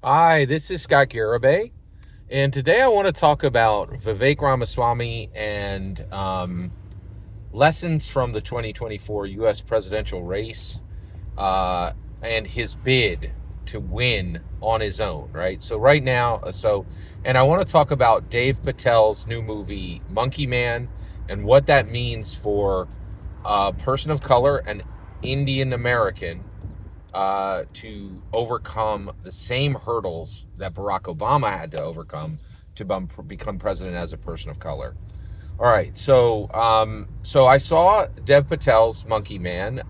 Hi, this is Scott Garibay, and today I want to talk about Vivek Ramaswamy and lessons from the 2024 U.S. presidential race uh, and his bid to win on his own, right? So, right now, and I want to talk about Dave Patel's new movie, Monkey Man, and what that means for a person of color, an Indian American, to overcome the same hurdles that Barack Obama had to overcome to become president as a person of color. All right, so I saw Dev Patel's Monkey Man,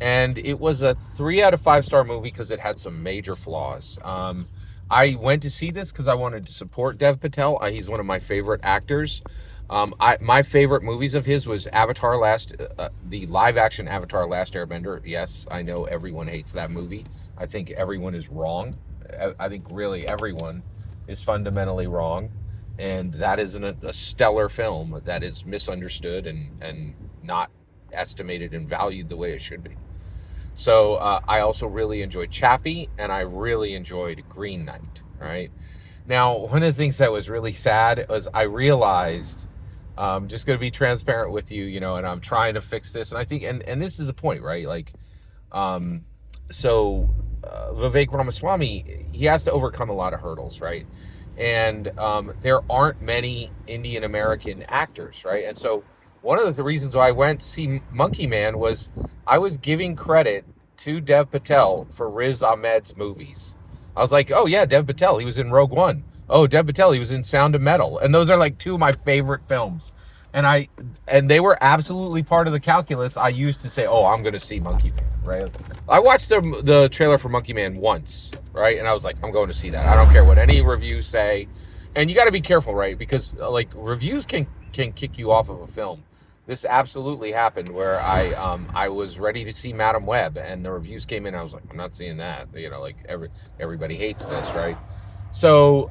and it was a 3 out of 5 star movie because it had some major flaws. I went to see this because I wanted to support Dev Patel. He's one of my favorite actors. My favorite movies of his was the live action Avatar: Last Airbender. Yes, I know everyone hates that movie. I think everyone is wrong. I think really everyone is fundamentally wrong, and that isn't a stellar film that is misunderstood and not estimated and valued the way it should be. So I also really enjoyed Chappie, and I really enjoyed Green Knight. Right now, one of the things that was really sad was I realized, just going to be transparent with you, and I'm trying to fix this. And I think, and this is the point, right? Like, um, so Vivek Ramaswamy, he has to overcome a lot of hurdles, right? And there aren't many Indian American actors, right? And so one of the reasons why I went to see Monkey Man was I was giving credit to Dev Patel for Riz Ahmed's movies. I was like, oh yeah, Dev Patel, he was in Rogue One. Oh, Dev Patel, he was in Sound of Metal. And those are like two of my favorite films. And they were absolutely part of the calculus I used to say, oh, I'm going to see Monkey Man, right? I watched the trailer for Monkey Man once, right? And I was like, I'm going to see that. I don't care what any reviews say. And you got to be careful, right? Because like reviews can kick you off of a film. This absolutely happened where I was ready to see Madam Web, and the reviews came in. I was like, I'm not seeing that. Like everybody hates this, right? So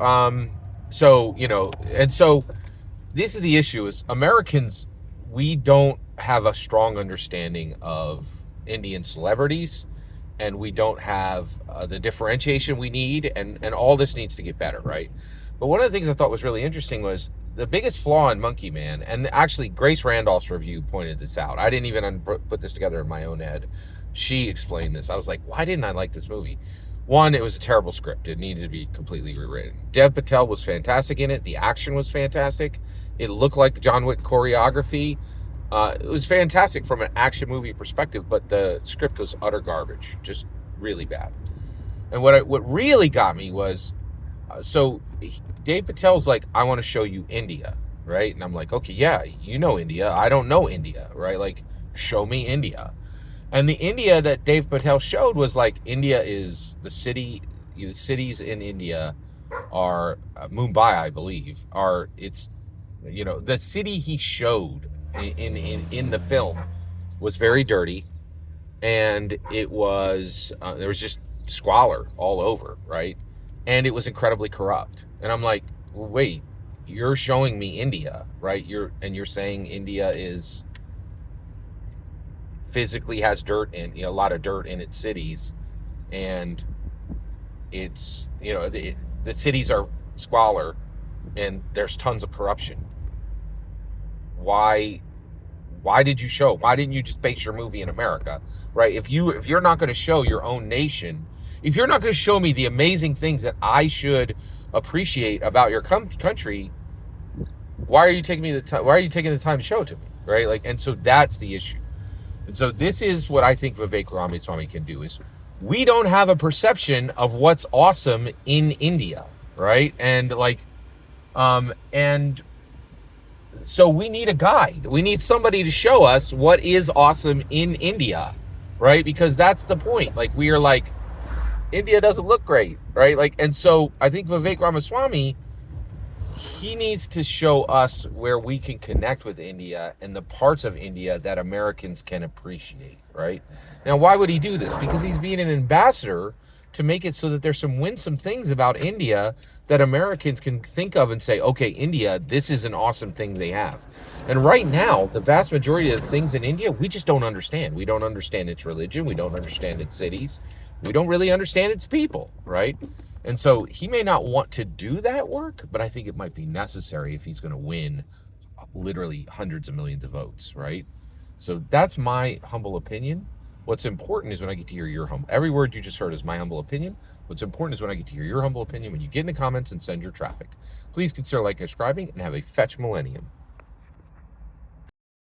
this is the issue: is Americans, we don't have a strong understanding of Indian celebrities, and we don't have the differentiation we need, and all this needs to get better, right? But one of the things I thought was really interesting was the biggest flaw in Monkey Man, and actually Grace Randolph's review pointed this out. I didn't even put this together in my own head. She explained this. I was like, why didn't I like this movie? One, it was a terrible script. It needed to be completely rewritten. Dev Patel was fantastic in it. The action was fantastic. It looked like John Wick choreography. It was fantastic from an action movie perspective, but the script was utter garbage, just really bad. And what really got me was, so Dave Patel's like, I want to show you India, right? And I'm like, okay, yeah, you know India. I don't know India, right? Like, show me India. And the India that Dave Patel showed was like, India is the cities in India are Mumbai, I believe, the city he showed in the film was very dirty, and it was there was just squalor all over, right? And it was incredibly corrupt. And I'm like, well, wait, you're showing me India, right? You're saying India is physically has dirt in, a lot of dirt in its cities, and it's, the cities are squalor, and there's tons of corruption. Why didn't you just base your movie in America, right? If you're not going to show your own nation, if you're not going to show me the amazing things that I should appreciate about your country, why are you taking the time to show it to me, right? Like, and so that's the issue. And so this is what I think Vivek Ramaswamy can do: is we don't have a perception of what's awesome in India, right? And so we need a guide. We need somebody to show us what is awesome in India, right? Because that's the point. Like, we are like, India doesn't look great, right? Like, and so I think Vivek Ramaswamy, he needs to show us where we can connect with India and the parts of India that Americans can appreciate, right? Now, why would he do this? Because he's being an ambassador to make it so that there's some winsome things about India that Americans can think of and say, okay, India, this is an awesome thing they have. And right now, the vast majority of the things in India, we just don't understand. We don't understand its religion. We don't understand its cities. We don't really understand its people, right? right? And so he may not want to do that work, but I think it might be necessary if he's going to win literally hundreds of millions of votes, right? So that's my humble opinion. What's important is when I get to hear your humble, every word you just heard is my humble opinion. What's important is when I get to hear your humble opinion when you get in the comments and send your traffic. Please consider liking and subscribing and have a fetch millennium.